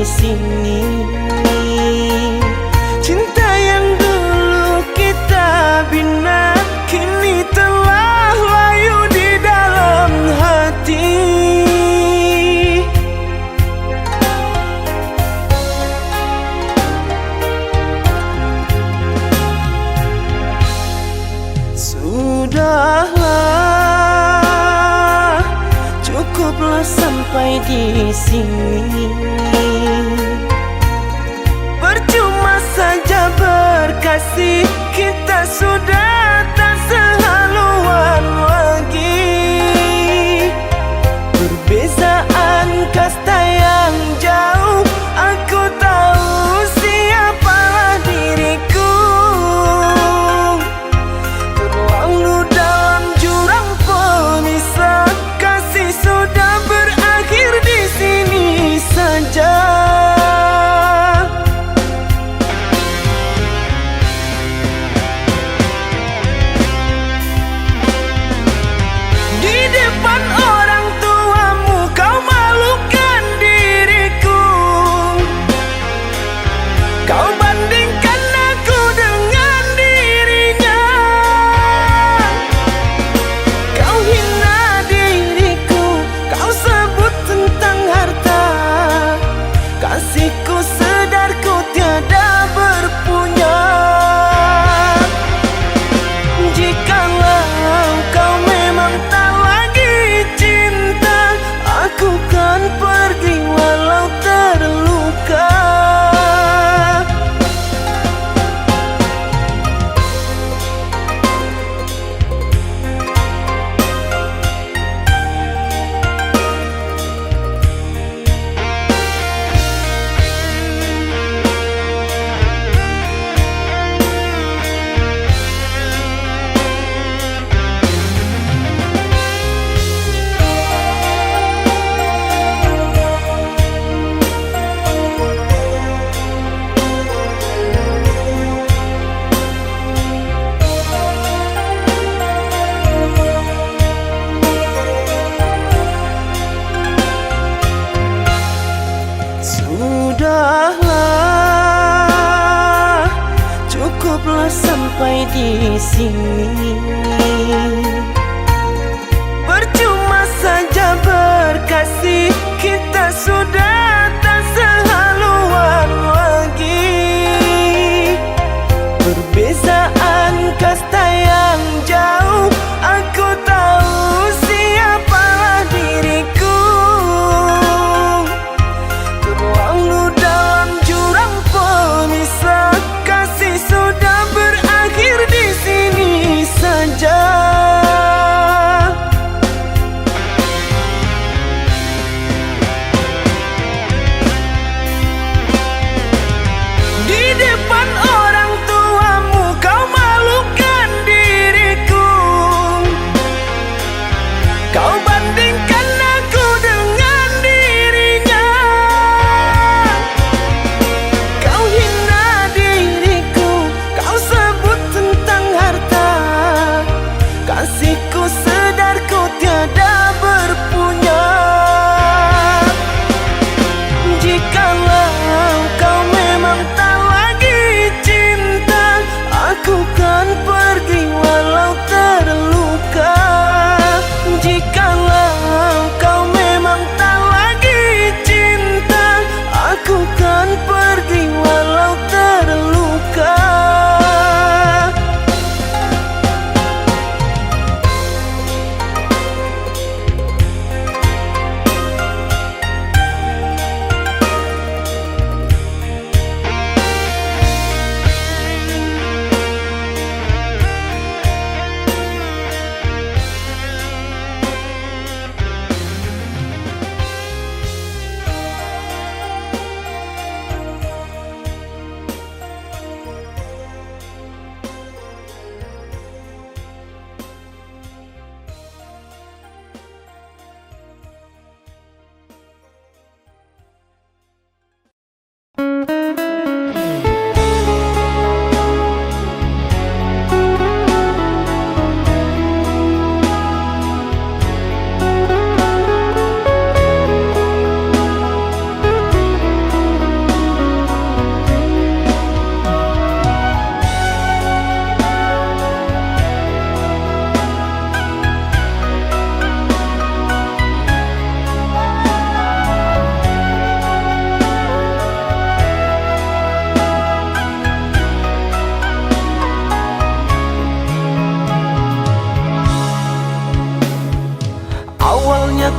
sini. Cinta yang dulu kita bina kini telah layu di dalam hati. Sudahlah, cukuplah sampai di sini. Percuma saja berkasih, kita sudah tak sehaluan lagi. Perbezaan kasta yang jauh, aku tahu siapalah diriku. Terlalu dalam jurang pemisah, kasih sudah berakhir di sini saja. Di depan orang tuamu kau malukan diriku. Kau bandingkan aku dengan dirinya. Kau hina diriku, kau sebut tentang harta. Kasihku sedar ku tiada berpunya. Jikalau kau memang tak lagi cinta, aku kan pergi walau terluka. Sudahlah, cukuplah sampai di sini. Percuma saja berkasih, kita sudah tak sehaluan lagi. Perbezaan kasta yang jauh, aku tahu siapalah diriku. Terlalu dalam jurang pemisah, kasih sudah berakhir di sini saja.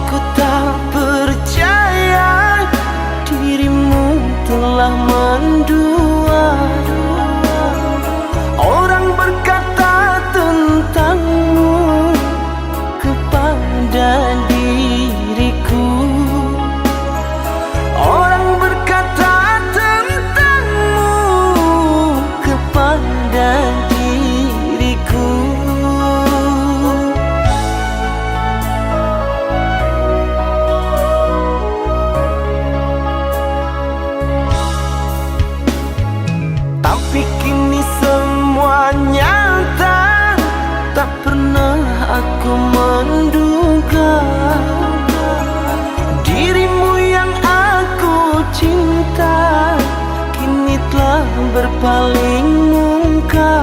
Aku tak percaya dirimu telah mendua. Orang berkata tentangmu kepada diriku. Orang berkata tentangmu kepada diriku. Tapi kini semua nyata, tak pernah aku menduga dirimu yang aku cinta kini telah berpaling muka.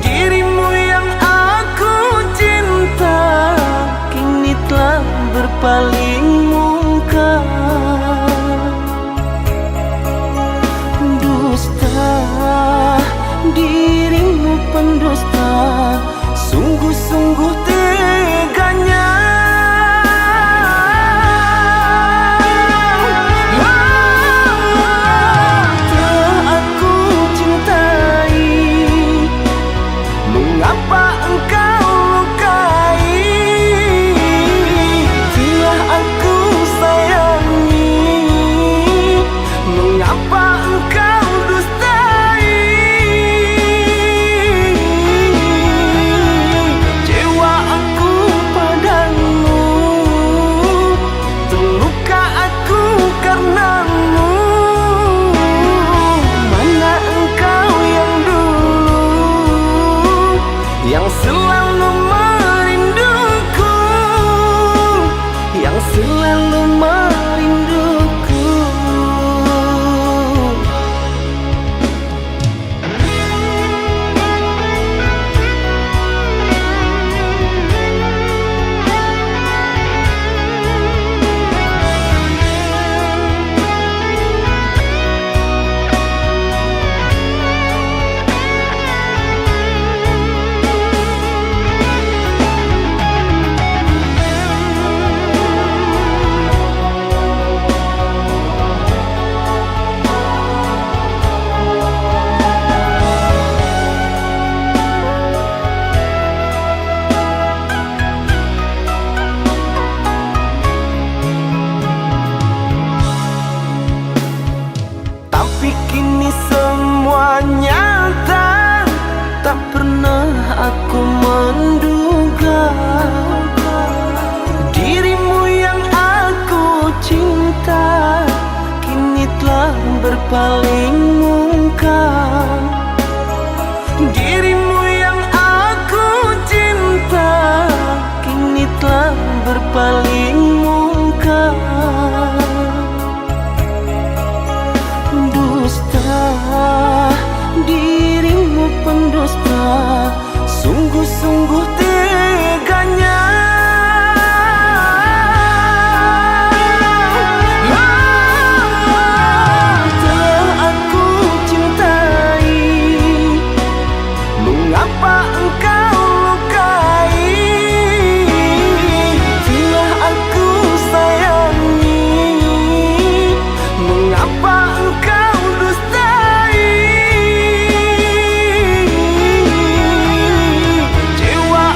Dirimu yang aku cinta kini telah berpaling muka. Dusta, dirimu pendusta, sungguh-sungguh teganya. Telah aku cintai, mengapa engkau lukai? Telah aku sayangi, mengapa engkau dustai? Kecewa aku padamu, terluka aku karenamu. Mana engkau yang dulu, yang selalu merinduku, yang selalu merinduku. Tapi kini semua nyata, tak pernah aku menduga dirimu yang aku cinta kini telah berpaling muka. Dirimu yang aku cinta kini telah berpaling muka. Dusta, dirimu pendusta, sungguh-sungguh teganya. Telah aku cintai, mengapa engkau lukai? Telah aku sayangi, mengapa engkau dustai? Kecewa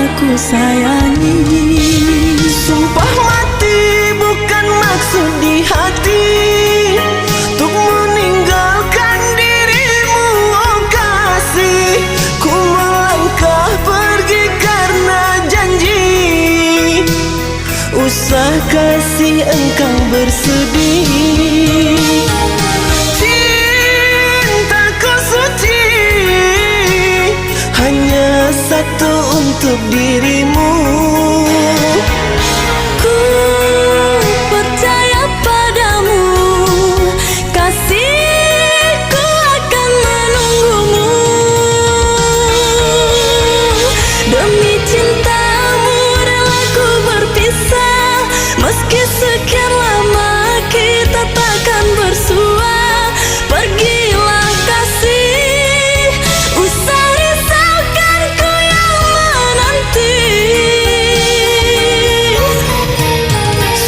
aku sayangi. Sumpah mati bukan maksud di hati untuk meninggalkan dirimu, oh kasih. Ku melangkah pergi karena janji, usah kasih engkau bersedih. Cintaku suci hanya satu untuk dirimu. Ku percaya padamu, kasihku akan menunggumu. Demi cintamu rela ku berpisah, meski sekian lama kita takkan bersua. Pergilah kasih, usah risaukan ku yang menanti.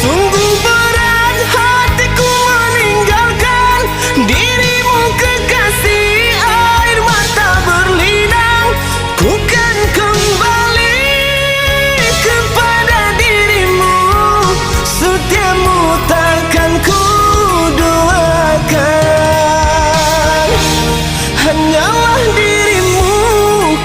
Sungguh berat hatiku meninggalkan dirimu kekasih. Air mata berlinang, ku kan kembali kepada dirimu. Setiamu takkan ku doakan. Hanyalah dirimu,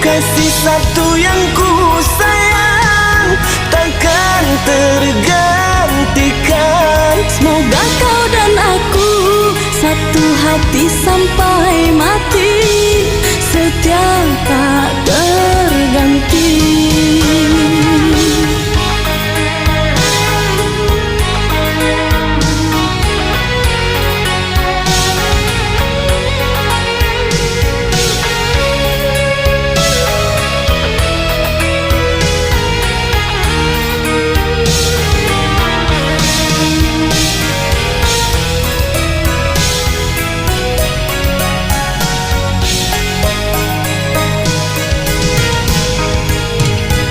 kasih satu yang ku sayang, takkan tergantikan. Semoga kau dan aku satu hati sampai mati, setia tak terganti.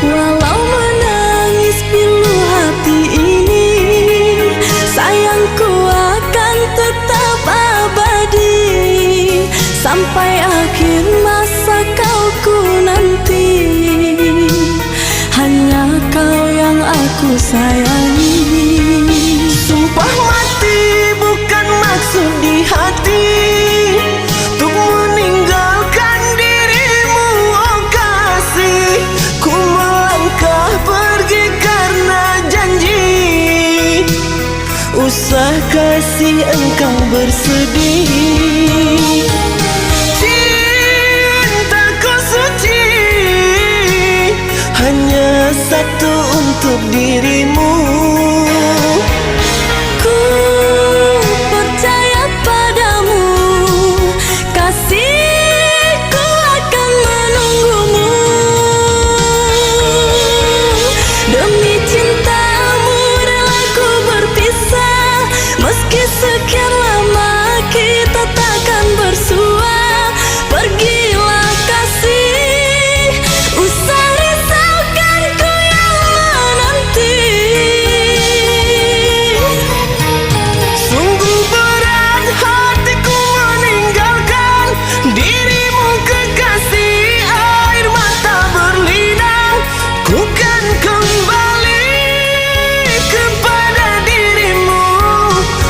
Walau menangis pilu hati ini, sayangku akan tetap abadi. Sampai akhir masa kau ku nanti, hanya kau yang aku sayangi. Sumpah mati bukan maksud di hati untuk meninggalkan dirimu, oh kasih. Ku melangkah pergi karena janji, usah kasih engkau bersedih. Cintaku suci hanya satu untuk dirimu. Ku percaya padamu, kasihku akan menunggumu. Demi cintamu rela ku berpisah, meski sekian lama kita takkan bersua. Pergilah kasih, usah risaukan ku yang menanti. Sungguh berat hatiku meninggalkan dirimu kekasih. Air mata berlinang, ku kan kembali kepada dirimu.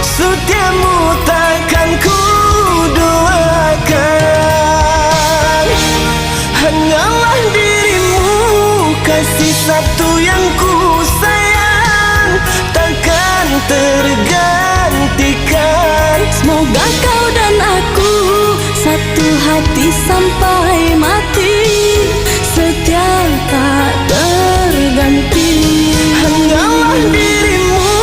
Setiamu takkan ku doakan. Hanyalah dirimu, kasih satu yang ku sayang, takkan tergantikan. Semoga kau dan aku satu hati sampai mati, setia tak terganti. Hanyalah dirimu,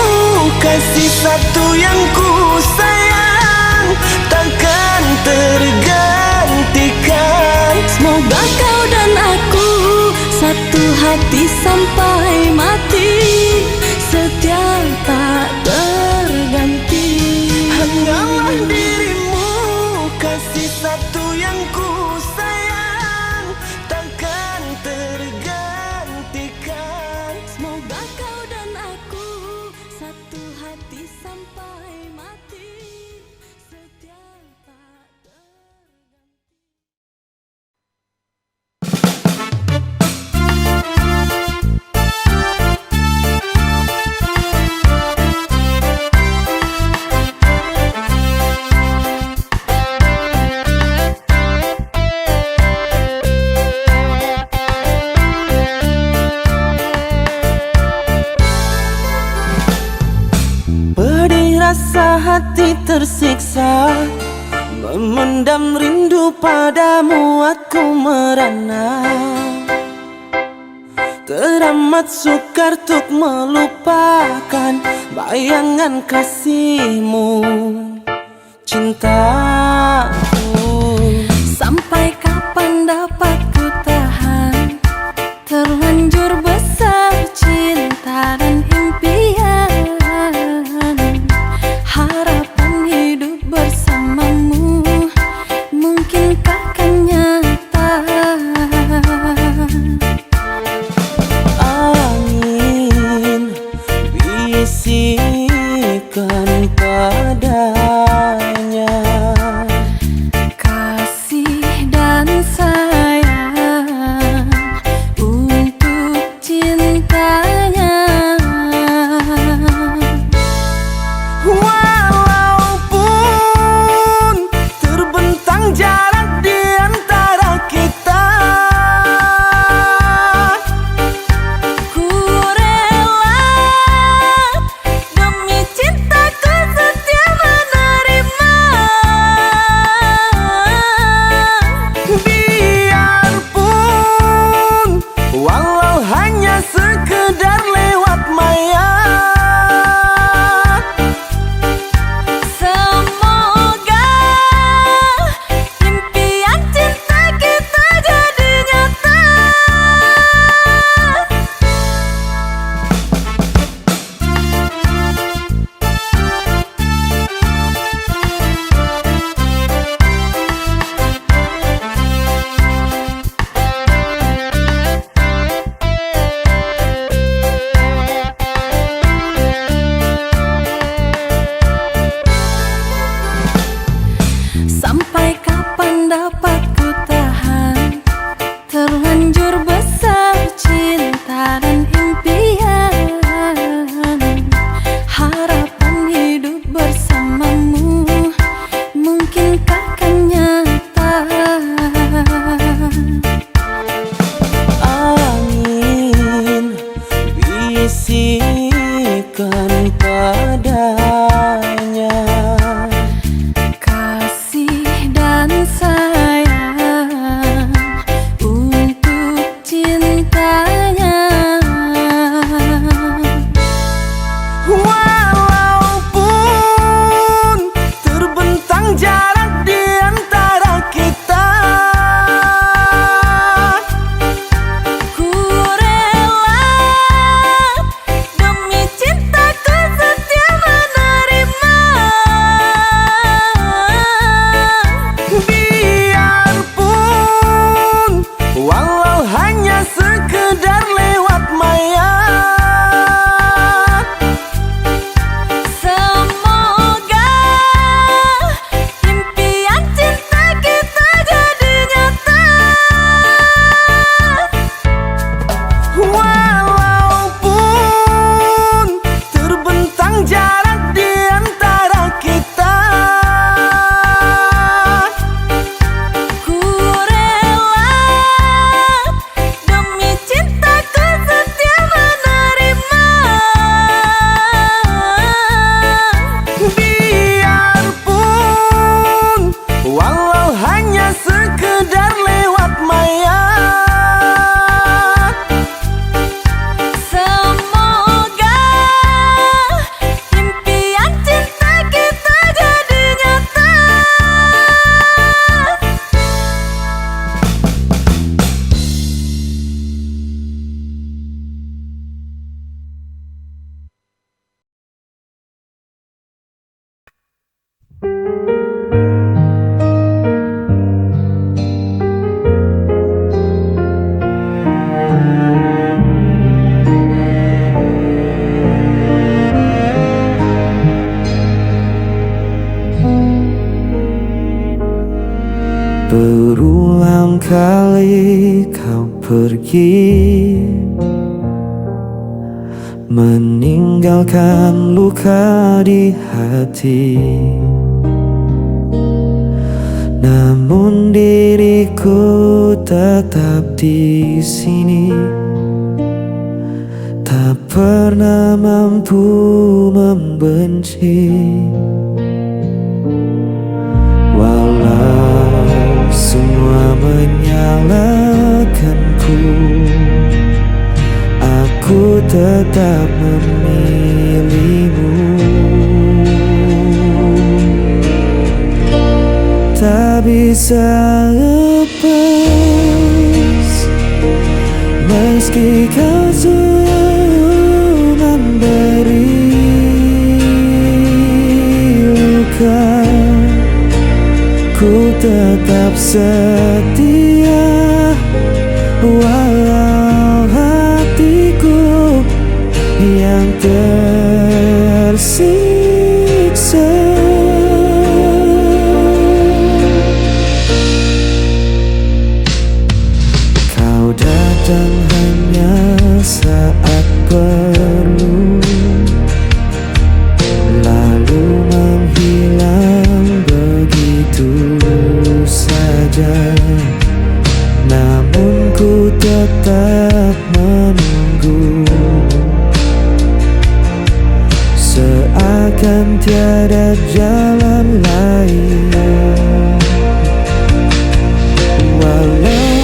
kasih satu yang ku sayang, takkan tergantikan. Semoga kau dan aku satu hati sampai mati, setia tak terganti. Hanyalah dirimu, kasih satu yang ku sayang, takkan tergantikan. Semoga kau dan aku satu hati sampai mati, setia tak terganti. hati tersiksa, memendam rindu padamu aku merana. Teramat sukar untuk melupakan bayangan kasihmu, cintaku. Sampai kapan dapat ku tahan, terlanjur besar cinta dan impian, harapan hidup bersamamu mungkinkah kan nyata. Angin bisikan padanya, kasih dan sayang untuk cintanya. Walaupun terbentang jarak di antara kita, Ku rela demi cintaku setia menerima. biarpun walau hanya sekedar lewat maya. Semoga impian cinta kita jadi nyata. Sampai kapan dapat ku tahan, terlanjur besar cinta dan impian, harapan hidup bersamamu mungkinkah kan nyata. Angin bisikan padanya, Kasih dan sayang untuk cintanya. walaupun terbentang jarak di antara kita. Ku rela demi cintaku setia menerima. Biarpun walau hanya sekedar lewat maya. Semoga impian cinta kita jadi nyata. Walaupun terbentang jarak di antara kita. Ku rela demi cintaku setia menerima. Biarpun walau hanya sekedar lewat maya. Semoga impian cinta kita jadi nyata. Berulang kali kau pergi, meninggalkan luka di hati. Namun diriku tetap di sini, tak pernah mampu membenci. Walau semua menyalahkanku, aku tetap memilihmu. Tak bisa lepas meski kau selalu memberi luka. Ku tetap setia walau hatiku yang tersiksa. Kau datang hanya saat perlu, lalu menghilang begitu saja. Namun ku tetap menunggu, seakan tiada jalan lain. Walau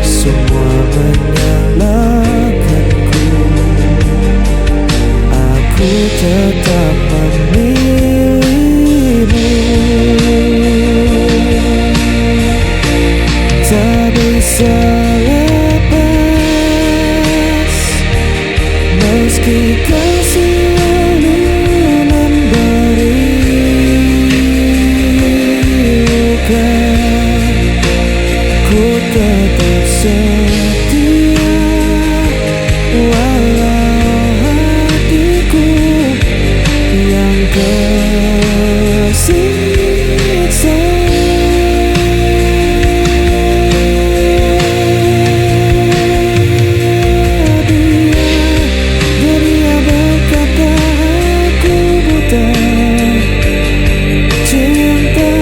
semua menyalahkanku, aku tetap memilihmu. Tak bisa lepas meski kau selalu memberi luka. Ku tetap setia walau hatiku yang tersiksa. Dunia berkata aku buta, cinta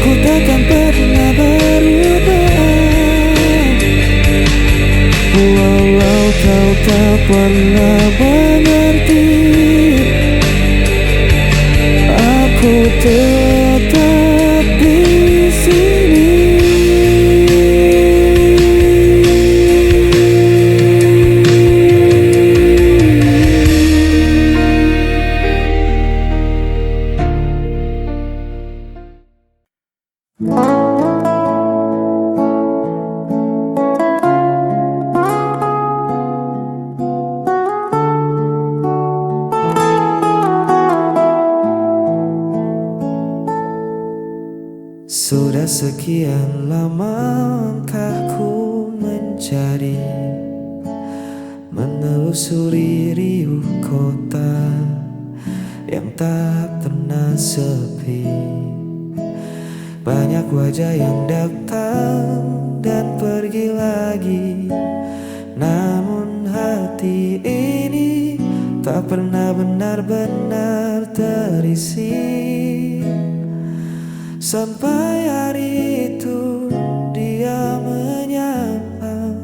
ku takkan pernah berubah. Walau kau tak pernah mengerti, aku tetap di sini. Sudah sekian lama ku mencari, menelusuri riuh kota yang tak pernah sepi. Banyak wajah yang datang dan pergi lagi, namun hati ini tak pernah benar-benar terisi. Sampai hari itu dia menyapa,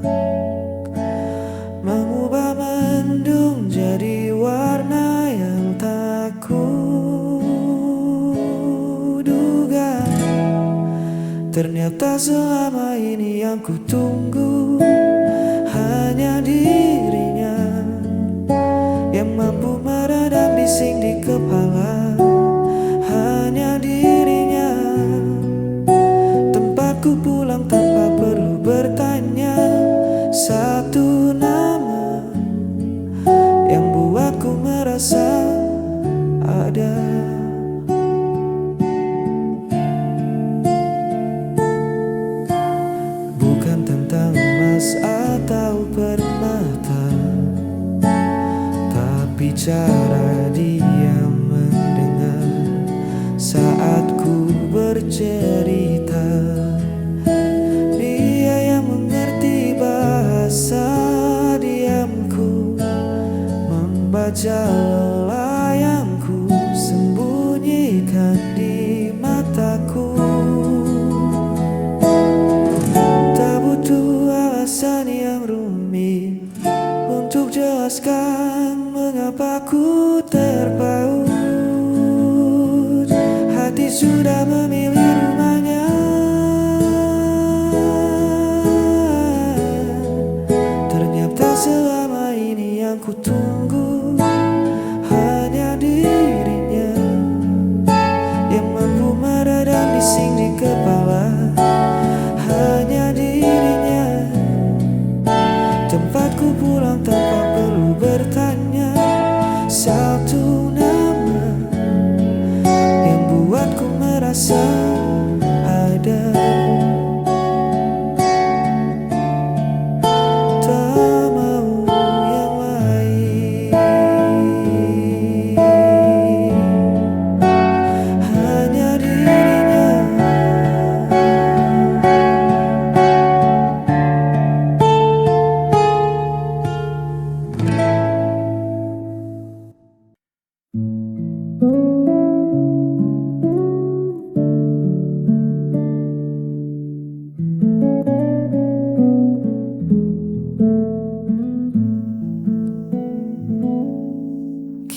mengubah mendung jadi warna yang tak kuduga. Ternyata selama ini yang kutunggu hanya dirinya yang mampu meredam bising di kepala. Hanya dirinya tempatku pulang tanpa perlu bertanya. Satu nama yang buatku merasa ada. Bukan tentang emas atau permata, tapi cara dia mendengar saat ku bercerita. Dia yang mengerti bahasa diamku, membaca lelah yang ku sembunyikan di mataku. Tak butuh alasan yang rumit untuk jelas jelaskan mengapa ku terpaut. Hati sudah memilih rumahnya. Ternyata selama ini yang ku tunggu hanya dirinya yang mampu meredam bising di kepala. Hanya dirinya tempatku pulang tanpa perlu bertanya. Satu nama yang buatku merasa ada. Tak mau yang lain. Hanya dirinya.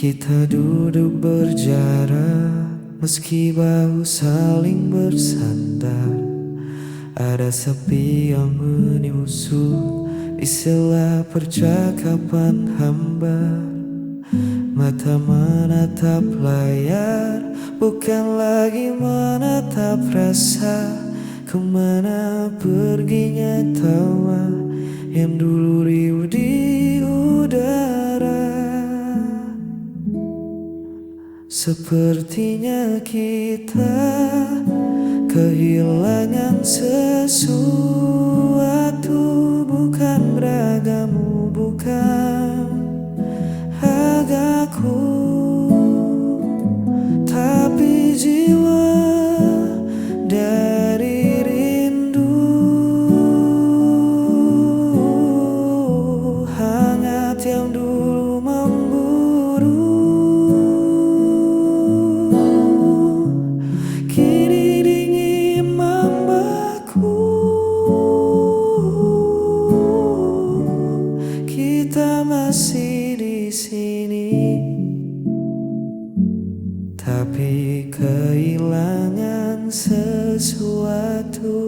Kita duduk berjarak, meski bahu saling bersandar. Ada sepi yang menyusul di sela percakapan hambar. Mata menatap layar, bukan lagi menatap rasa. Kemana perginya tawa yang dulu riuh di udara. Sepertinya kita kehilangan sesuatu. Bukan ragamu, bukan agaku, tapi jiwa dari rindu. Hangat yang dulu memburu kini dingin membeku. Kita masih di sini, tapi kehilangan sesuatu.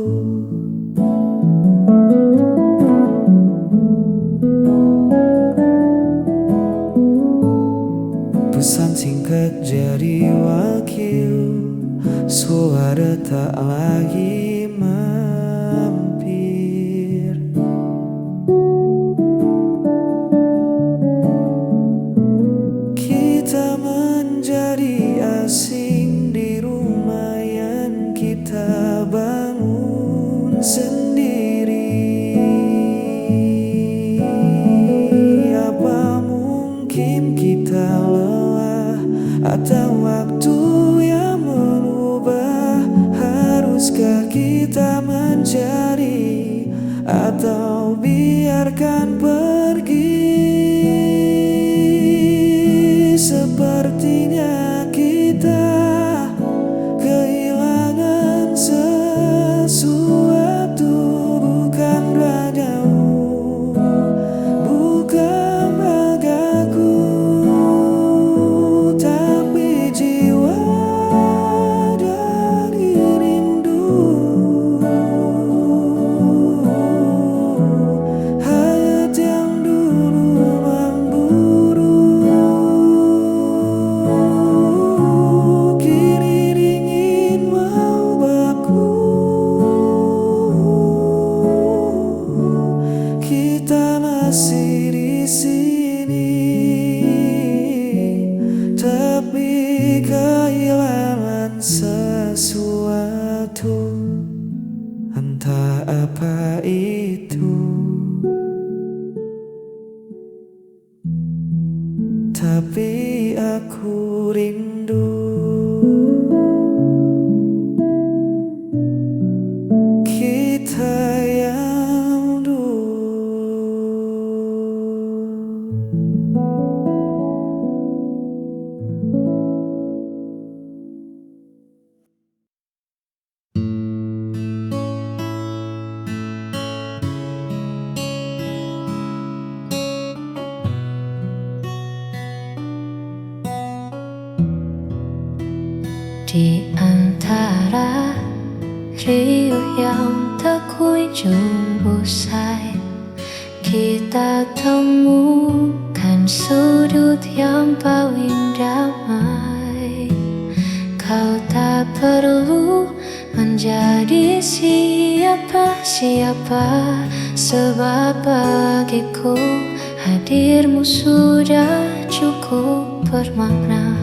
Pesan singkat jadi wakil, suara tak lagi mampir. Kita menjadi asing di rumah yang kita bangun sendiri. Apa mungkin kita lelah atau waktu yang mengubah? Haruskah kita mencari atau biarkan pergi? Sepertinya kita kehilangan sesuatu. Bukan ragamu, bukan agaku, tapi jiwa dari rindu. Hayat yang dulu memburu kini dingin mau baku. Kita masih di sini, tapi kehilangan sesuatu. Entah apa itu, tapi aku rindu. Kita yang dulu. Di antara riuh yang tak kunjung usai, kita temukan sudut yang paling damai. Kau tak perlu menjadi siapa-siapa, sebab bagiku hadirmu sudah cukup bermakna.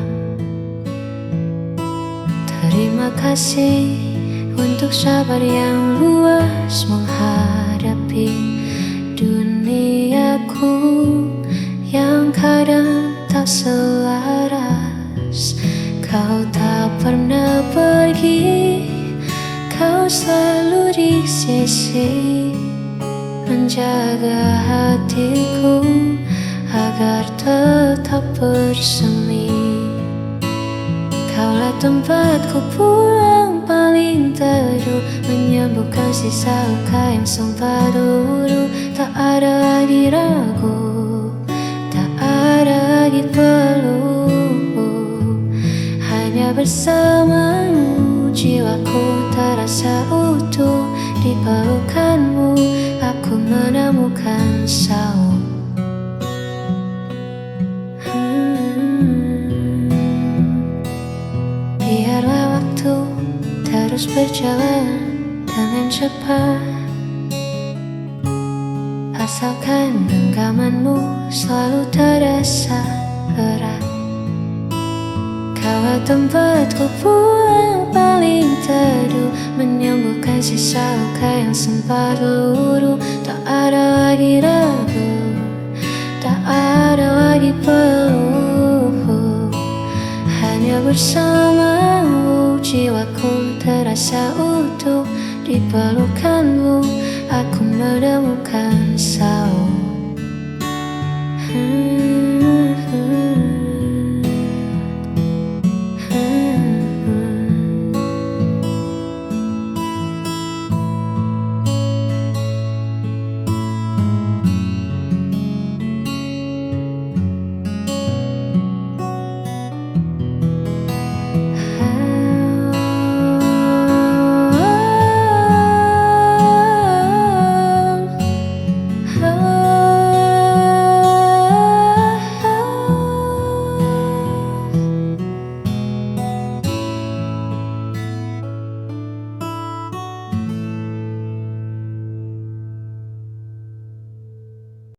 Terima kasih untuk sabar yang luas menghadapi duniaku yang kadang tak selaras. Kau tak pernah pergi, kau selalu di sisi, menjaga hatiku agar tetap bersemi. Kaulah tempatku pulang paling teduh, menyembuhkan sisa luka yang sempat dulu. Tak ada lagi ragu, tak ada lagi peluk. Hanya bersamamu jiwaku terasa utuh. Di pelukanmu aku menemukan saung. Biarlah waktu terus berjalan dengan cepat, asalkan genggamanmu selalu terasa erat. Kaulah tempatku pulang paling teduh, menyembuhkan sisa luka yang sempat luruh. Tak ada lagi ragu, tak ada lagi peluk. Hanya bersamamu jiwaku terasa utuh. Di pelukanmu aku menemukan saung.